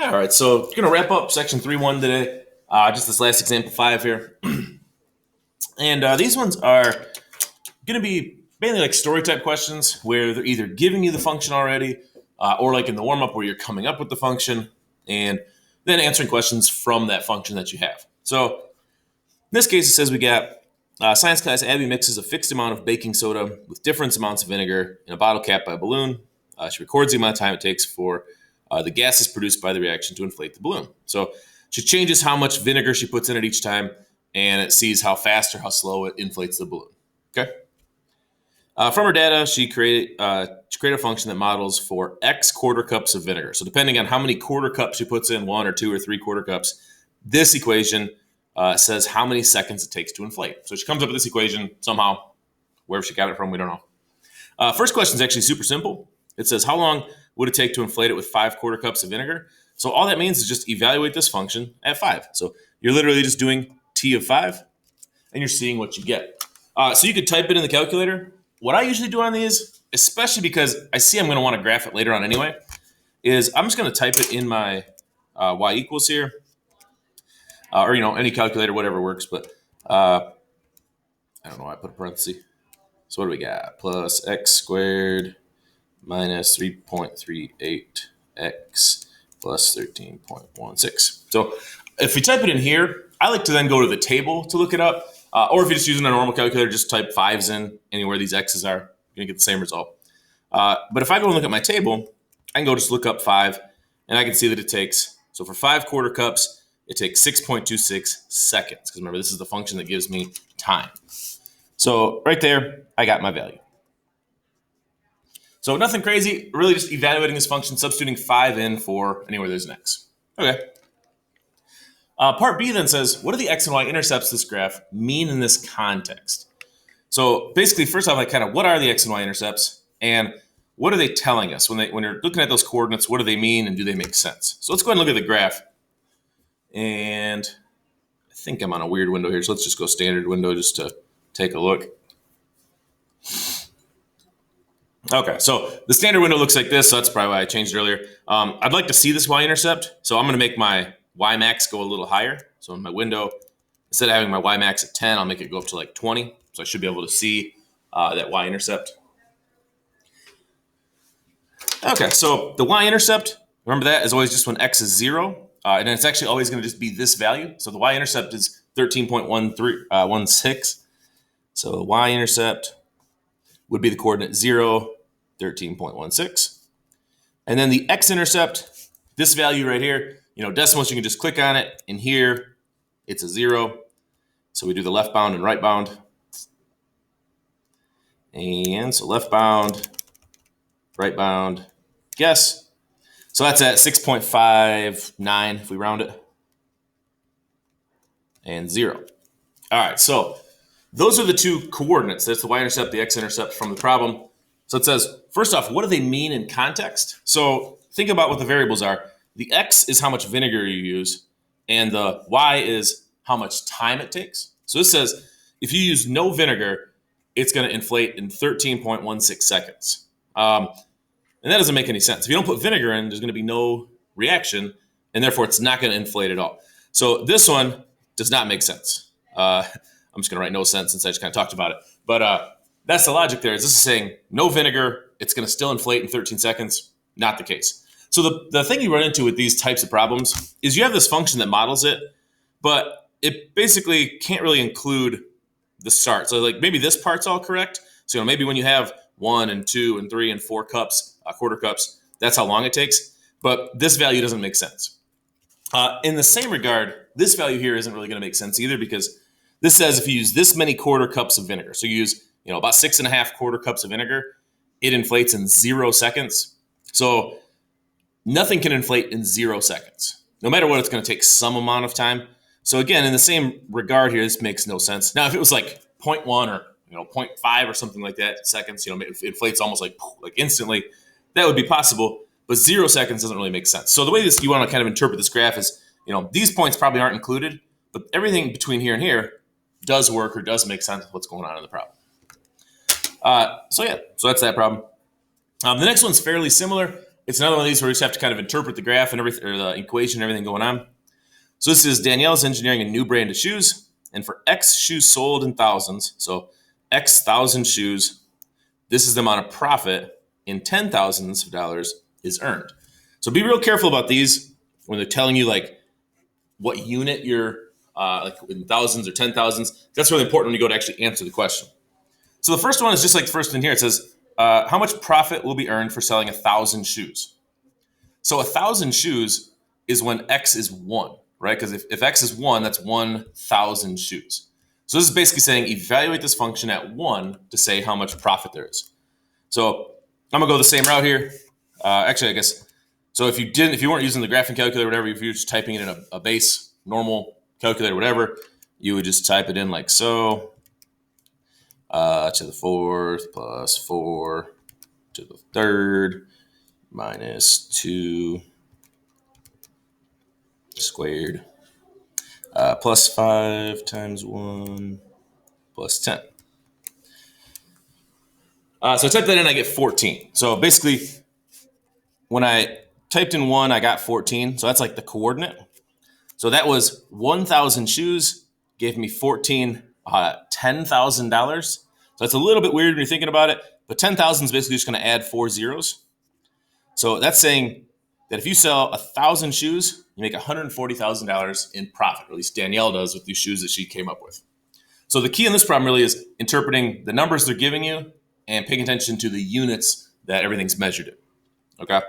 All right, so we're going to wrap up section 3.1 today. Just this last example 5 here. And these ones are going to be mainly like story type questions where they're either giving you the function already or like in the warm up where you're coming up with the function and then answering questions from that function that you have. So in this case, it says we got science class Abby mixes a fixed amount of baking soda with different amounts of vinegar in a bottle capped by a balloon. She records the amount of time it takes for the gases produced by the reaction to inflate the balloon. So she changes how much vinegar she puts in it each time, and it sees how fast or how slow it inflates the balloon. Okay. From her data, she created a function that models for X quarter cups of vinegar. So depending on how many quarter cups she puts in, 1 or 2 or 3 quarter cups, this equation says how many seconds it takes to inflate. So she comes up with this equation somehow. Wherever she got it from, we don't know. First question is actually super simple. It says how long would it take to inflate it with 5 quarter cups of vinegar? So all that means is just evaluate this function at 5. So you're literally just doing t of 5, and you're seeing what you get. So you could type it in the calculator. What I usually do on these, especially because I see I'm going to want to graph it later on anyway, is I'm just going to type it in my y equals here, or any calculator, whatever works. But I don't know why I put a parenthesis. So what do we got? Plus x squared minus 3.38x plus 13.16. So if we type it in here, I like to then go to the table to look it up. Or if you're just using a normal calculator, just type 5s in anywhere these x's are. You're going to get the same result. But if I go and look at my table, I can go just look up 5, and I can see that it takes, so for 5 quarter cups, it takes 6.26 seconds. Because remember, this is the function that gives me time. So right there, I got my value. So nothing crazy, really just evaluating this function, substituting 5 in for anywhere there's an x. Okay. Part B then says, what do the x and y intercepts this graph mean in this context? So basically, first off, what are the x and y intercepts, and what are they telling us? When you're looking at those coordinates, what do they mean, and do they make sense? So let's go ahead and look at the graph. And I think I'm on a weird window here, so let's just go standard window just to take a look. Okay, so the standard window looks like this, so that's probably why I changed it earlier. I'd like to see this y-intercept, so I'm going to make my y-max go a little higher. So in my window, instead of having my y-max at 10, I'll make it go up to like 20. So I should be able to see that y-intercept. Okay, so the y-intercept, remember that, is always just when x is 0. And then it's actually always going to just be this value. So the y-intercept is 13.16. So the y-intercept would be the coordinate 0, 13.16. And then the x-intercept, this value right here, decimals, you can just click on it. And here, it's a 0. So we do the left bound and right bound. And so left bound, right bound, guess. So that's at 6.59 if we round it. And 0. All right, so those are the two coordinates. That's the y-intercept, the x-intercept from the problem. So it says, first off, what do they mean in context? So think about what the variables are. The x is how much vinegar you use, and the y is how much time it takes. So this says, if you use no vinegar, it's going to inflate in 13.16 seconds. And that doesn't make any sense. If you don't put vinegar in, there's going to be no reaction, and therefore it's not going to inflate at all. So this one does not make sense. I'm just going to write no sense since I just kind of talked about it. But that's the logic there. Is this is saying no vinegar, it's going to still inflate in 13 seconds? Not the case. So the thing you run into with these types of problems is you have this function that models it, but it basically can't really include the start. So like maybe this part's all correct. So maybe when you have 1 and 2 and 3 and 4 cups, quarter cups, that's how long it takes. But this value doesn't make sense. In the same regard, this value here isn't really going to make sense either, because this says if you use this many quarter cups of vinegar, so you use about 6.5 quarter cups of vinegar, it inflates in 0 seconds. So nothing can inflate in 0 seconds. No matter what, it's going to take some amount of time. So again, in the same regard here, this makes no sense. Now, if it was like 0.1 or 0.5 or something like that seconds, it inflates almost like instantly, that would be possible. But 0 seconds doesn't really make sense. So the way you want to kind of interpret this graph is, these points probably aren't included, but everything between here and here does work or does make sense with what's going on in the problem. So that's that problem. The next one's fairly similar. it's another one of these where you just have to kind of interpret the graph and everything, or the equation and everything going on. So this is Danielle's engineering a new brand of shoes, and for X shoes sold in thousands, so X thousand shoes, this is the amount of profit in $10,000s of dollars is earned. So be real careful about these when they're telling you like what unit you're like in thousands or 10,000s. That's really important when you go to actually answer the question. So the first one is just like the first in here. It says, how much profit will be earned for selling 1,000 shoes? So 1,000 shoes is when X is 1, right? Because if X is 1, that's 1,000 shoes. So this is basically saying evaluate this function at 1 to say how much profit there is. So I'm going to go the same route here. Actually, I guess, so if you weren't using the graphing calculator or whatever, if you're just typing it in a base, normal calculator, whatever, you would just type it in like so. To the fourth plus 4 to the third minus 2 squared plus 5 times 1 plus 10. So I type that in, I get 14. So basically, when I typed in 1, I got 14. So that's like the coordinate. So that was 1,000 shoes, gave me 14, $10,000. So that's a little bit weird when you're thinking about it, but 10,000 is basically just going to add 4 zeros. So that's saying that if you sell 1,000 shoes, you make $140,000 in profit, or at least Danielle does with these shoes that she came up with. So the key in this problem really is interpreting the numbers they're giving you and paying attention to the units that everything's measured in. Okay.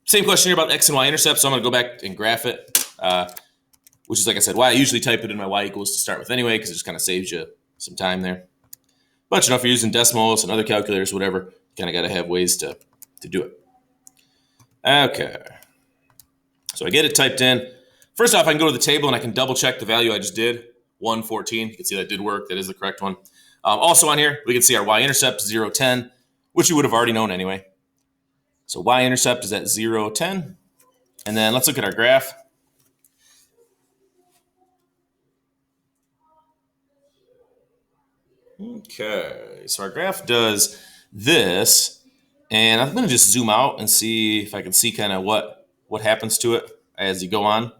Same question here about X and Y intercepts. So I'm going to go back and graph it, which is, like I said, why I usually type it in my Y equals to start with anyway, because it just kind of saves you some time there. But if you're using decimals and other calculators, whatever, you kind of got to have ways to do it. Okay. So I get it typed in. First off, I can go to the table and I can double check the value I just did, 114. You can see that did work. That is the correct one. Also on here, we can see our y-intercept 0, 10, which you would have already known anyway. So y-intercept is at 0, 10. And then let's look at our graph. Okay, so our graph does this. And I'm going to just zoom out and see if I can see kind of what happens to it as you go on.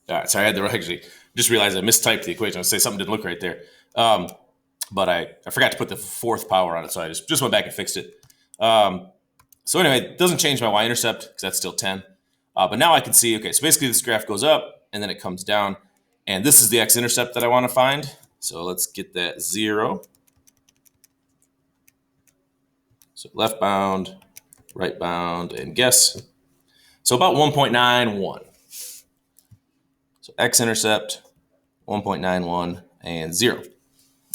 All right, so I had to actually just realize I mistyped the equation. I was say something didn't look right there. But I forgot to put the fourth power on it, so I just went back and fixed it. So anyway, it doesn't change my y-intercept because that's still 10. But now I can see, okay, so basically this graph goes up and then it comes down. And this is the x-intercept that I want to find. So let's get that 0. So left bound, right bound, and guess. So about 1.91. So x-intercept, 1.91, and 0.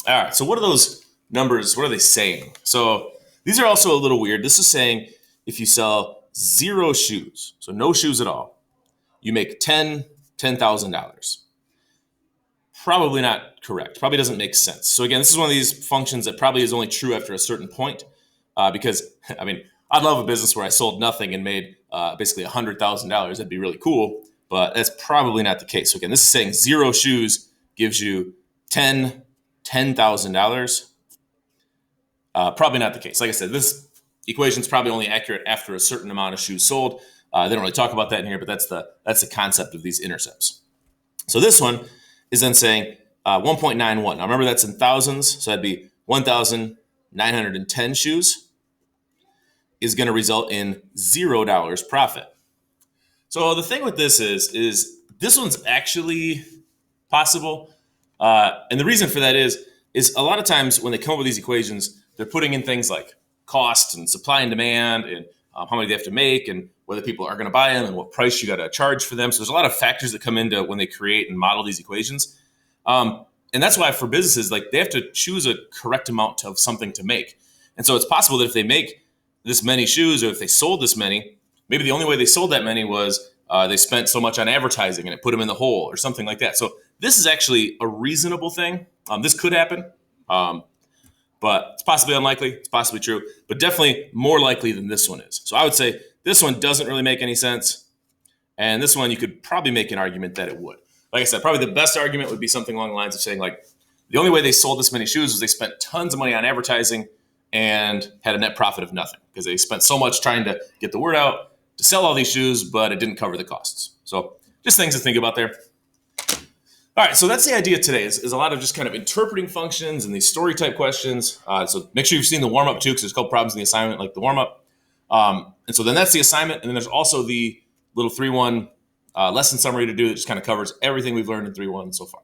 All right, so what are those numbers? What are they saying? So these are also a little weird. This is saying if you sell 0 shoes, so no shoes at all, you make $10,000. Probably not correct. Probably doesn't make sense. So again, this is one of these functions that probably is only true after a certain point because, I mean, I'd love a business where I sold nothing and made basically $100,000. That'd be really cool, but that's probably not the case. So again, this is saying 0 shoes gives you $10,000. Probably not the case. Like I said, this equation is probably only accurate after a certain amount of shoes sold. They don't really talk about that in here, but that's the concept of these intercepts. So this one is then saying 1.91. Now remember that's in thousands, so that'd be 1,910 shoes is going to result in $0 profit. So the thing with this is this one's actually possible. And the reason for that is a lot of times when they come up with these equations, they're putting in things like cost and supply and demand and how many they have to make and whether people are going to buy them and what price you got to charge for them. So there's a lot of factors that come into when they create and model these equations. And that's why for businesses, like they have to choose a correct amount of something to make. And so it's possible that if they make this many shoes or if they sold this many, maybe the only way they sold that many was they spent so much on advertising and it put them in the hole or something like that. So this is actually a reasonable thing. This could happen, but it's possibly unlikely. It's possibly true, but definitely more likely than this one is. So I would say this one doesn't really make any sense. And this one, you could probably make an argument that it would. like I said, probably the best argument would be something along the lines of saying like, the only way they sold this many shoes was they spent tons of money on advertising and had a net profit of nothing because they spent so much trying to get the word out to sell all these shoes, but it didn't cover the costs. So just things to think about there. All right, so that's the idea today is a lot of just kind of interpreting functions and these story type questions. So make sure you've seen the warm-up too, because there's a couple problems in the assignment like the warm-up. And so then that's the assignment. And then there's also the little 3-1 lesson summary to do that just kind of covers everything we've learned in 3-1 so far.